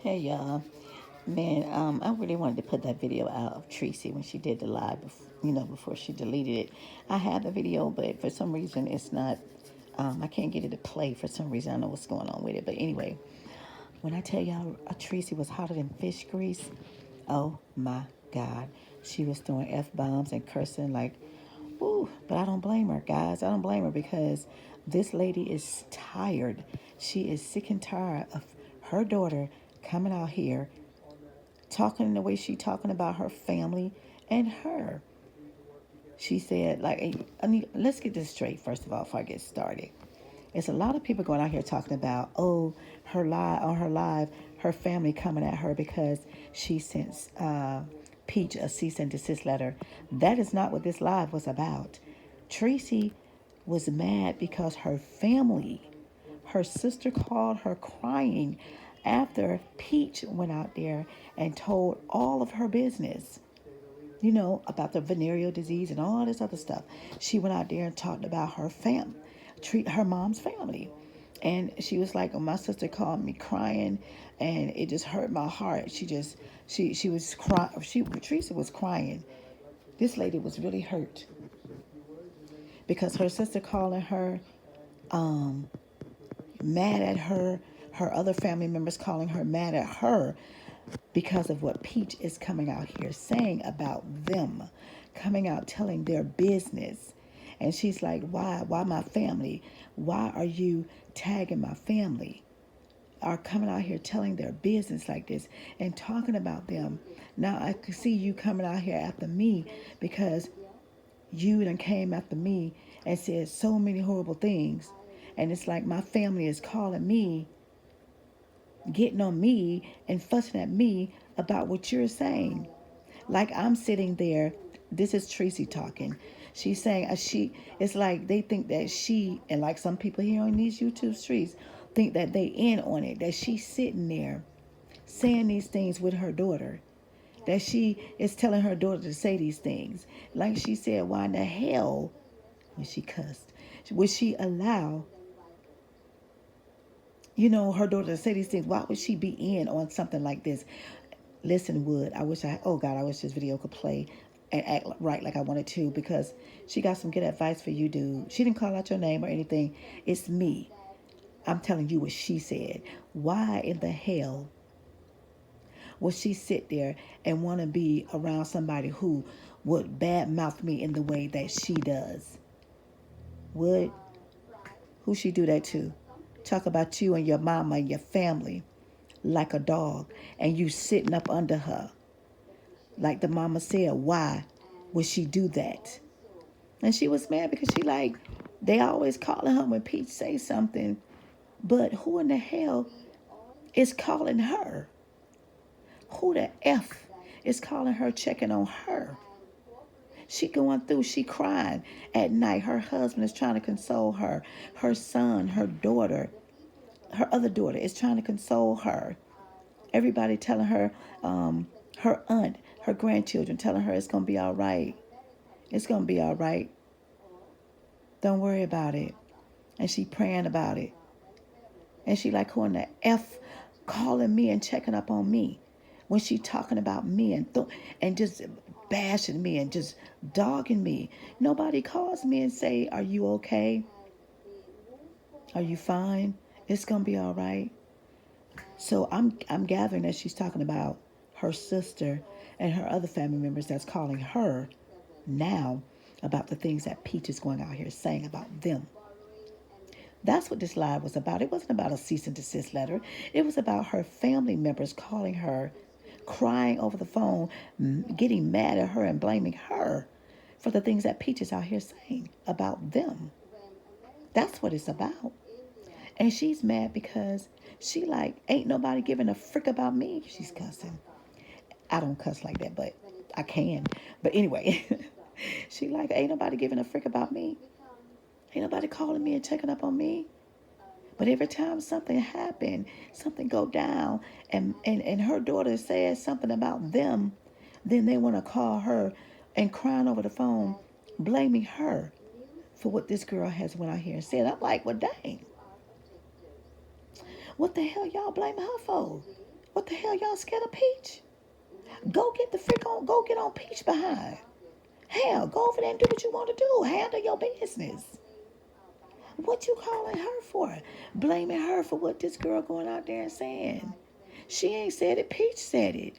Hey y'all, man. I really wanted to put that video out of Tracy when she did the live, before she deleted it. I have the video, but for some reason it's not. I can't get it to play for some reason. I don't know what's going on with it, but anyway, when I tell y'all, Tracy was hotter than fish grease. Oh my God, she was throwing f bombs and cursing like, ooh. But I don't blame her, guys. I don't blame her because this lady is tired. She is sick and tired of her daughter coming out here talking the way she talking about her family and her. She said, like, let's get this straight first of all before I get started. It's a lot of people going out here talking about, oh, her live on her live, her family coming at her because she sent Peach a cease and desist letter. That is not what this live was about. Tracy was mad because her family, her sister called her crying after Peach went out there and told all of her business, about the venereal disease and all this other stuff. She went out there and talked about her mom's family. And she was like, oh, my sister called me crying and it just hurt my heart. She was crying. Teresa was crying. This lady was really hurt because her sister calling her mad at her other family members calling her mad at her because of what Peach is coming out here saying about them, coming out telling their business. And she's like, why? Why my family? Why are you tagging my family? Are coming out here telling their business like this and talking about them. Now I can see you coming out here after me because you done came after me and said so many horrible things. And it's like my family is calling me, getting on me and fussing at me about what you're saying. Like I'm sitting there, this is Tracy talking. She's saying it's like they think that she, and like some people here on these YouTube streets, think that they in on it, that she's sitting there saying these things with her daughter, that she is telling her daughter to say these things. Like she said, why in the hell, when she cussed, would she allow her daughter to say these things? Why would she be in on something like this? Listen, Wood, oh God, I wish this video could play and act right like I wanted to because she got some good advice for you, dude. She didn't call out your name or anything. It's me. I'm telling you what she said. Why in the hell would she sit there and want to be around somebody who would badmouth me in the way that she does? Would who she do that to? Talk about you and your mama and your family like a dog and you sitting up under her. Like the mama said, why would she do that? And she was mad because they always calling her when Peach say something, but who in the hell is calling her? Who the F is calling her, checking on her? She going through, she crying at night. Her husband is trying to console her. Her son, her daughter, her other daughter is trying to console her. Everybody telling her, her aunt, her grandchildren telling her it's going to be all right. It's going to be all right. Don't worry about it. And she praying about it. And she like who in the F calling me and checking up on me when she talking about me and just bashing me and just dogging me. Nobody calls me and say, are you okay? Are you fine? It's going to be all right. So I'm gathering that she's talking about her sister and her other family members that's calling her now about the things that Peach is going out here saying about them. That's what this live was about. It wasn't about a cease and desist letter. It was about her family members calling her, crying over the phone, getting mad at her and blaming her for the things that Peach is out here saying about them. That's what it's about. And she's mad because she like, ain't nobody giving a frick about me. She's cussing. I don't cuss like that, but I can. But anyway, she like, ain't nobody giving a frick about me. Ain't nobody calling me and checking up on me. But every time something happened, something go down, and her daughter says something about them, then they want to call her and crying over the phone, blaming her for what this girl has went out here and said. I'm like, well, dang. What the hell y'all blaming her for? What the hell, y'all scared of Peach? Go get the freak on, go get on Peach behind. Hell, go over there and do what you want to do. Handle your business. What you calling her for? Blaming her for what this girl going out there and saying. She ain't said it, Peach said it.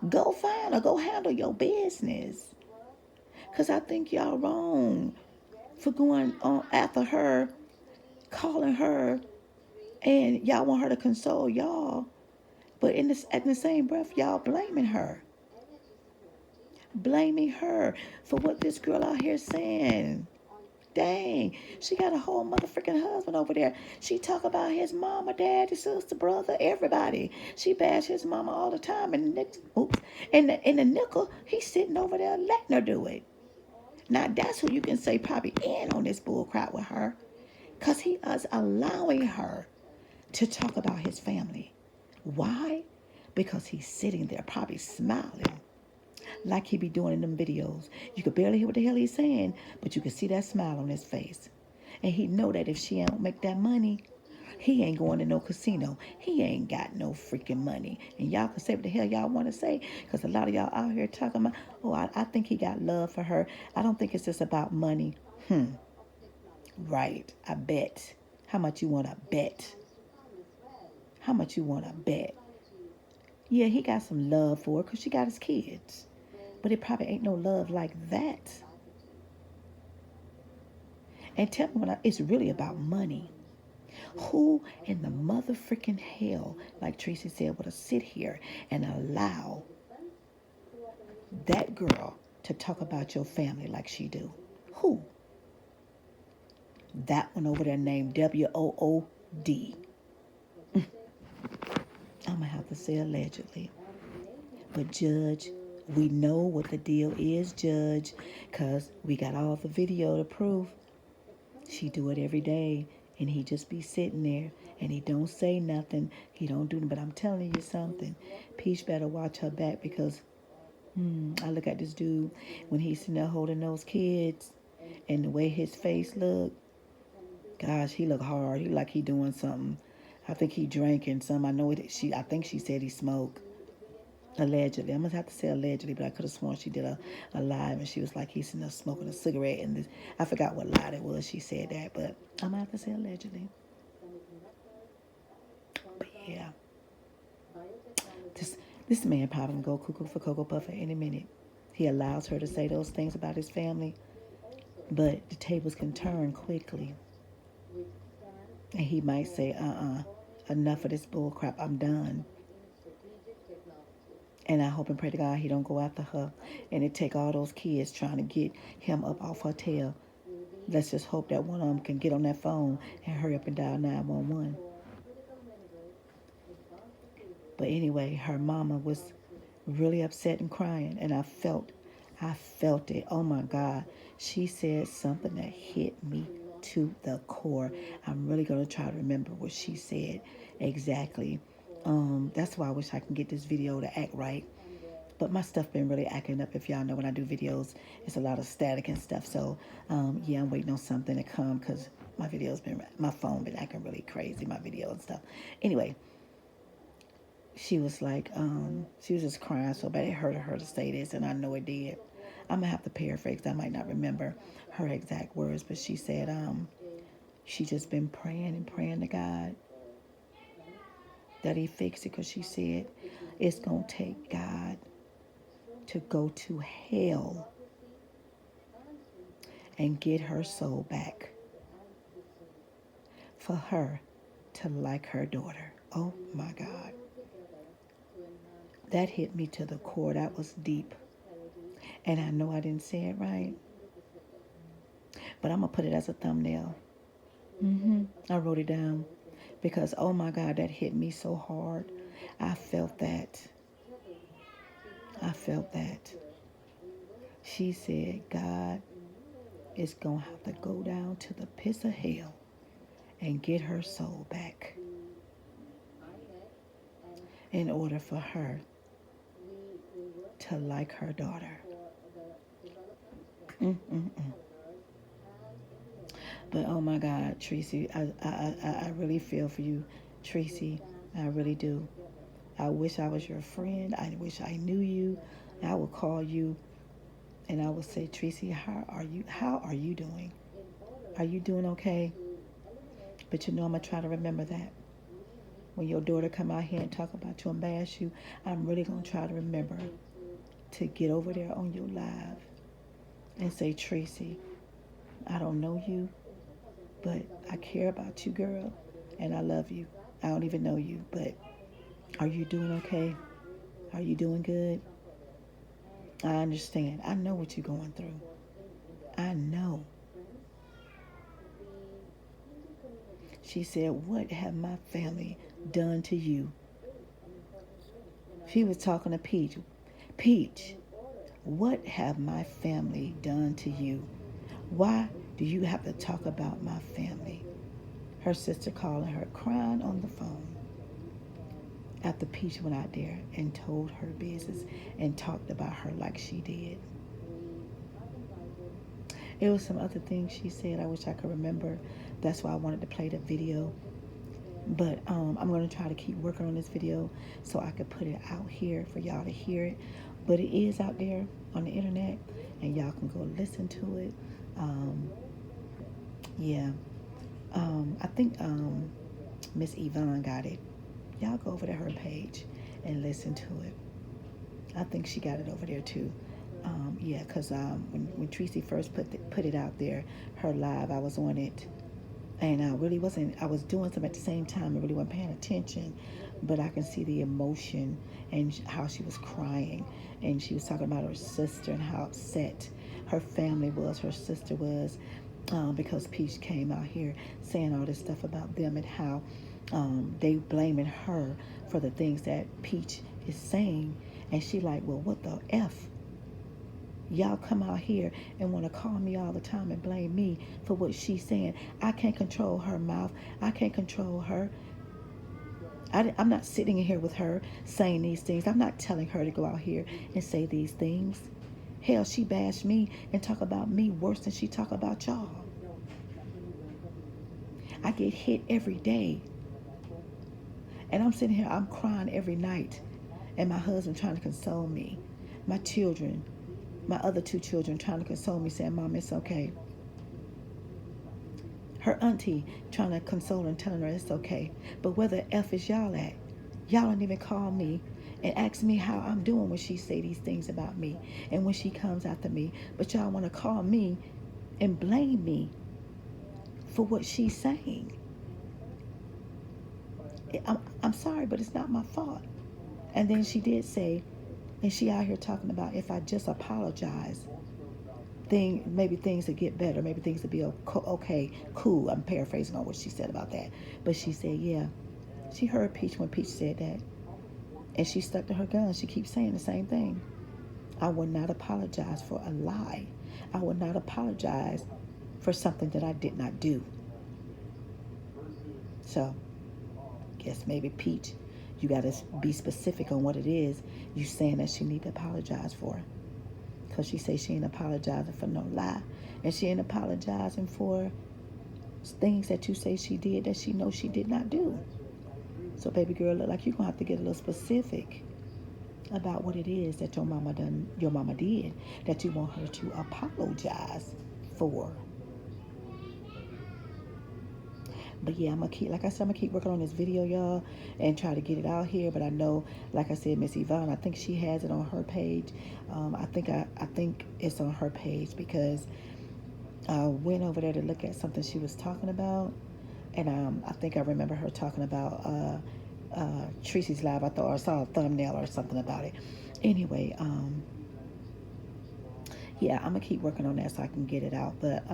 Go find her, go handle your business. Because I think y'all wrong for going on after her, calling her, and y'all want her to console y'all. But in the same breath, y'all blaming her. Blaming her for what this girl out here saying. Dang, she got a whole motherfucking husband over there. She talk about his mama, daddy, sister, brother, everybody. She bash his mama all the time. And the nickel, he's sitting over there letting her do it. Now that's who you can say probably in on this bull crap with her. Because he is allowing her to talk about his family. Why? Because he's sitting there probably smiling like he be doing in them videos. You could barely hear what the hell he's saying, but you could see that smile on his face. And he know that if she don't make that money, he ain't going to no casino. He ain't got no freaking money. And y'all can say what the hell y'all want to say, because a lot of y'all out here talking about, oh, I think he got love for her. I don't think it's just about money. Right, I bet. How much you want to bet? How much you want to bet? Yeah, he got some love for her because she got his kids. But it probably ain't no love like that. And tell me when it's really about money. Who in the mother freaking hell, like Tracy said, would have sit here and allow that girl to talk about your family like she do? Who? That one over there named WOOD. I'm going to have to say allegedly. But Judge, we know what the deal is, Judge, because we got all the video to prove. She do it every day, and he just be sitting there, and he don't say nothing. He don't do nothing. But I'm telling you something. Peach better watch her back because I look at this dude when he's sitting there holding those kids, and the way his face look, gosh, he look hard. He like he doing something. I think he drinking some. I know it. I think she said he smoked. Allegedly. I'm going to have to say allegedly, but I could have sworn she did a live and she was like, he's sitting there smoking a cigarette. And this, I forgot what lie it was. She said that, but I'm going to have to say allegedly. But yeah. This man probably can go cuckoo for Cocoa Puff at any minute. He allows her to say those things about his family, but the tables can turn quickly. And he might say, enough of this bull crap. I'm done. And I hope and pray to God he don't go after her and it take all those kids trying to get him up off her tail. Let's just hope that one of them can get on that phone and hurry up and dial 911. But anyway, her mama was really upset and crying, and I felt it. Oh my God. She said something that hit me to the core. I'm really going to try to remember what she said exactly. That's why I wish I can get this video to act right. But my stuff been really acting up. If y'all know when I do videos, it's a lot of static and stuff. So, yeah, I'm waiting on something to come because my phone been acting really crazy, my video and stuff. Anyway, she was like, she was just crying so bad. It hurt her to say this, and I know it did. I'm going to have to paraphrase. I might not remember her exact words, but she said, she just been praying and praying to God that he fix it, because she said it's going to take God to go to hell and get her soul back for her to like her daughter. Oh my God. That hit me to the core. That was deep. And I know I didn't say it right, but I'm going to put it as a thumbnail. I wrote it down because, oh my God, that hit me so hard. I felt that. She said God is going to have to go down to the pits of hell and get her soul back in order for her to like her daughter. But oh my God, Tracy, I really feel for you, Tracy. I really do. I wish I was your friend. I wish I knew you. I would call you and I would say, Tracy, how are you? How are you doing? Are you doing okay? But you know, I'm gonna try to remember that. When your daughter come out here and talk about you and bash you, I'm really gonna try to remember to get over there on your live and say, Tracy, I don't know you, but I care about you, girl, and I love you. I don't even know you, but are you doing okay? Are you doing good? I understand. I know what you're going through. I know. She said, what have my family done to you? She was talking to Peach. Peach, what have my family done to you? Why do you have to talk about my family? Her sister calling her, crying on the phone. After Peach went out there and told her business and talked about her like she did. It was some other things she said I wish I could remember. That's why I wanted to play the video. But I'm going to try to keep working on this video so I could put it out here for y'all to hear it. But it is out there on the internet, and y'all can go listen to it. Yeah. I think Miss Yvonne got it. Y'all go over to her page and listen to it. I think she got it over there too. Yeah, because when Tracy first put it out there, her live, I was on it. And I really wasn't, I was doing something at the same time. I really wasn't paying attention. But I can see the emotion and how she was crying. And she was talking about her sister and how upset her family was, her sister was, because Peach came out here saying all this stuff about them and how they blaming her for the things that Peach is saying. And she like, well, what the F? Y'all come out here and want to call me all the time and blame me for what she's saying. I can't control her mouth. I can't control her. I'm not sitting in here with her saying these things. I'm not telling her to go out here and say these things. Hell, she bashed me and talk about me worse than she talk about y'all. I get hit every day. And I'm sitting here, I'm crying every night. And my husband trying to console me. My children, my other two children trying to console me, saying, Mom, it's okay. Her auntie trying to console her and telling her it's okay. But where the F is y'all at? Y'all don't even call me and ask me how I'm doing when she say these things about me and when she comes after me. But y'all want to call me and blame me for what she's saying. I'm sorry, but it's not my fault. And then she did say, and she out here talking about if I just apologize, maybe things would get better. Maybe things would be okay, cool. I'm paraphrasing on what she said about that. But she said, yeah, she heard Peach when Peach said that. And she stuck to her guns. She keeps saying the same thing. I will not apologize for a lie. I will not apologize for something that I did not do. So, guess maybe Peach, you got to be specific on what it is you saying that she need to apologize for. Because she says she ain't apologizing for no lie. And she ain't apologizing for things that you say she did that she knows she did not do. So, baby girl, look like you're going to have to get a little specific about what it is that your mama did, that you want her to apologize for. But yeah, I'm gonna keep, like I said, I'm gonna keep working on this video, y'all, and try to get it out here. But I know, like I said, Miss Yvonne, I think she has it on her page. I think it's on her page because I went over there to look at something she was talking about, and I think I remember her talking about Treasie'S live. I thought I saw a thumbnail or something about it. Anyway, yeah, I'm gonna keep working on that so I can get it out. But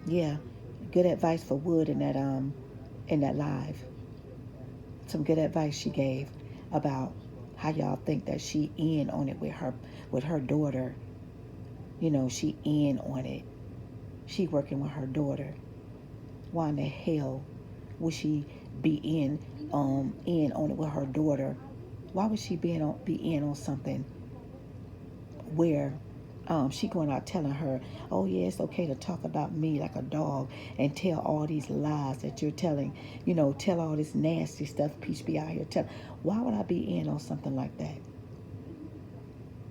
yeah, good advice for Wood in that live. Some good advice she gave about how y'all think that she in on it with her daughter. You know, she in on it. She working with her daughter. Why in the hell would she be in on it with her daughter? Why would she be in on something where she going out telling her, oh yeah, it's okay to talk about me like a dog and tell all these lies that you're telling, tell all this nasty stuff Peach be out here telling. Why would I be in on something like that?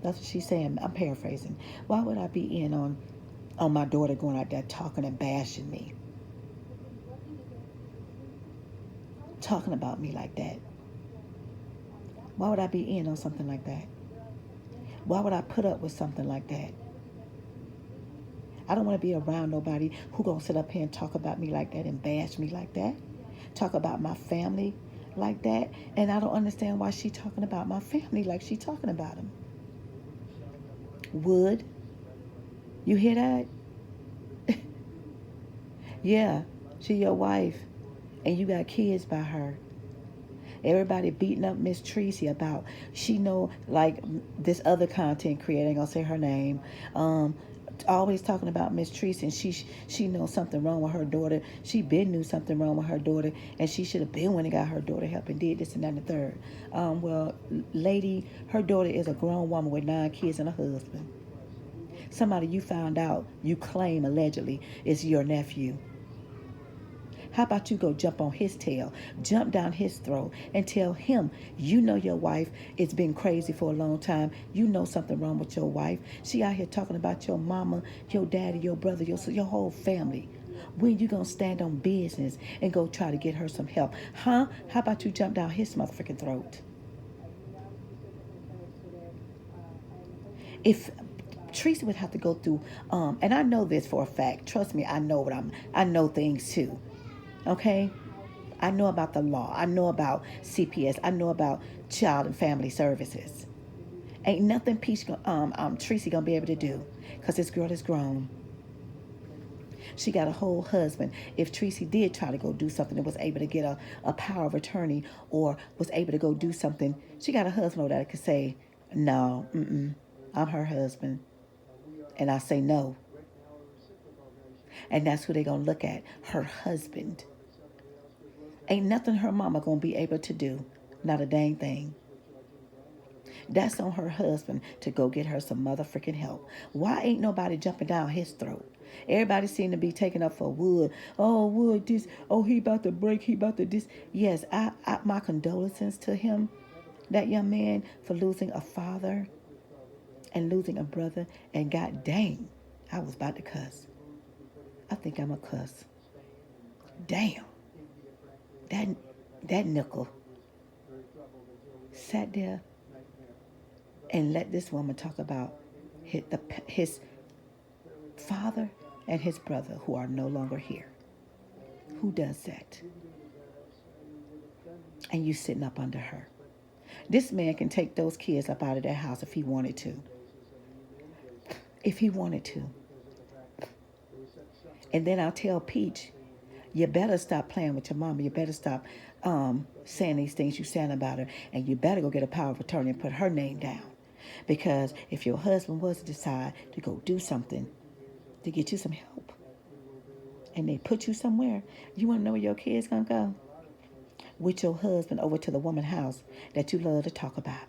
That's what she's saying. I'm paraphrasing. Why would I be in on my daughter going out there talking and bashing me, talking about me like that? Why would I be in on something like that? Why would I put up with something like that? I don't want to be around nobody who gonna sit up here and talk about me like that and bash me like that. Talk about my family like that. And I don't understand why she talking about my family like she talking about them. Wood, you hear that? Yeah, she your wife and you got kids by her. Everybody beating up Miss Treasie about she know like this other content creator, ain't gonna say her name, always talking about Miss Treasie and she knows something wrong with her daughter. She been knew something wrong with her daughter and she should have been when it got her daughter help and did this and that and the third. Well, lady, her daughter is a grown woman with 9 kids and a husband. Somebody you found out, you claim allegedly is your nephew. How about you go jump on his tail, jump down his throat, and tell him you know your wife has been crazy for a long time. You know something wrong with your wife. She out here talking about your mama, your daddy, your brother, your whole family. When you gonna stand on business and go try to get her some help? Huh? How about you jump down his motherfucking throat? If Teresa would have to go through, and I know this for a fact. Trust me, I know things too. Okay? I know about the law. I know about CPS. I know about child and family services. Ain't nothing Tracy gonna be able to do because this girl is grown. She got a whole husband. If Tracy did try to go do something and was able to get a power of attorney or was able to go do something, she got a husband over there that could say, no, I'm her husband. And I say no. And that's who they gonna look at, her husband. Ain't nothing her mama gonna be able to do. Not a dang thing. That's on her husband to go get her some motherfucking help. Why ain't nobody jumping down his throat? Everybody seem to be taking up for Wood. Oh, Wood, this. Oh, he about to break. He about to this. Yes, my condolences to him, that young man, for losing a father and losing a brother. And god dang, I was about to cuss. I think I'm a cuss. Damn, that that nickel sat there and let this woman talk about his father and his brother who are no longer here. Who does that? And you sitting up under her. This man can take those kids up out of their house if he wanted to. If he wanted to. And then I'll tell Peach, you better stop playing with your mama. You better stop saying these things you saying about her. And you better go get a power of attorney and put her name down. Because if your husband was to decide to go do something to get you some help, and they put you somewhere, you want to know where your kid's going to go? With your husband over to the woman's house that you love to talk about.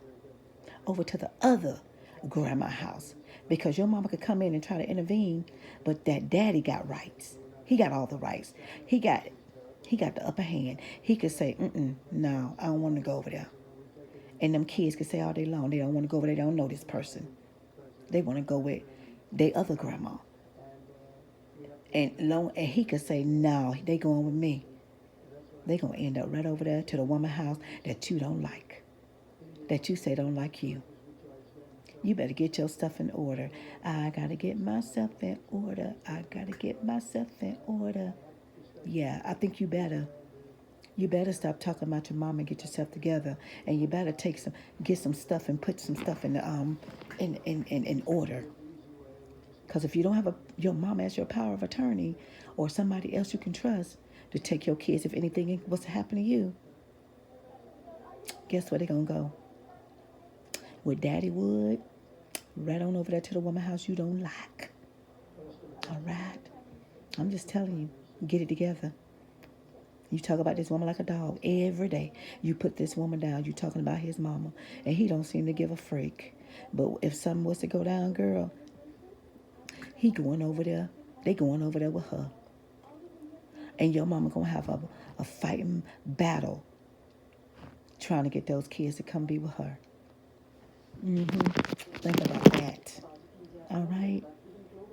Over to the other grandma house. Because your mama could come in and try to intervene, but that daddy got rights. He got all the rights. He got the upper hand. He could say, no, I don't want to go over there. And them kids could say all day long, they don't want to go over there, they don't know this person. They want to go with their other grandma. And he could say, no, they going with me. They going to end up right over there to the woman's house that you don't like. That you say don't like you. You better get your stuff in order. I got to get myself in order. I got to get myself in order. Yeah, I think you better. You better stop talking about your mom and get yourself together. And you better get some stuff and put some stuff in order. Because if you don't have your mom as your power of attorney or somebody else you can trust to take your kids if anything was to happen to you, guess where they're going to go? With Daddy Wood, right on over there to the woman's house you don't like. All right? I'm just telling you, get it together. You talk about this woman like a dog every day. You put this woman down, you talking about his mama, and he don't seem to give a freak. But if something was to go down, girl, He going over there. They going over there with her. And your mama going to have a fighting battle trying to get those kids to come be with her. Think about that. All right?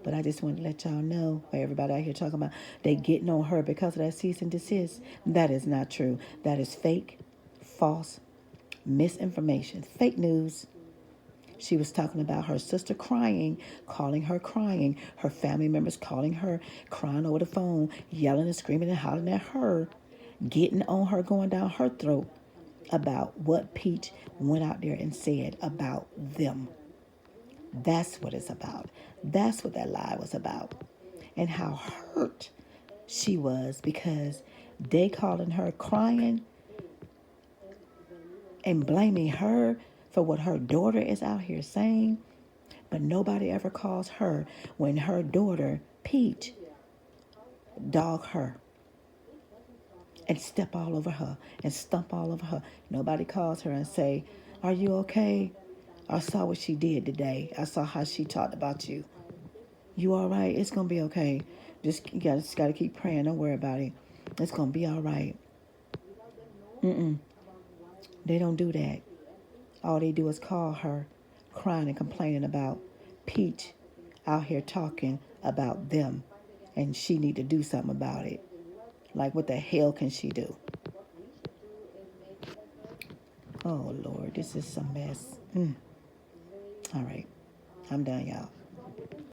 But I just want to let y'all know, for everybody out here talking about they getting on her because of that cease and desist. That is not true. That is fake, false, misinformation, fake news. She was talking about her sister crying, calling her crying, her family members calling her, crying over the phone, yelling and screaming and hollering at her, getting on her, going down her throat about what Peach went out there and said about them. That's what it's about. That's what that lie was about. And how hurt she was because they calling her crying and blaming her for what her daughter is out here saying. But nobody ever calls her when her daughter, Peach, dog her and step all over her and stump all over her. Nobody calls her and say, are you okay? I saw what she did today. I saw how she talked about you. You all right? It's going to be okay. You just got to keep praying. Don't worry about it. It's going to be all right. They don't do that. All they do is call her crying and complaining about Peach out here talking about them. And she need to do something about it. Like, what the hell can she do? Oh, Lord, this is a mess. All right. I'm done, y'all.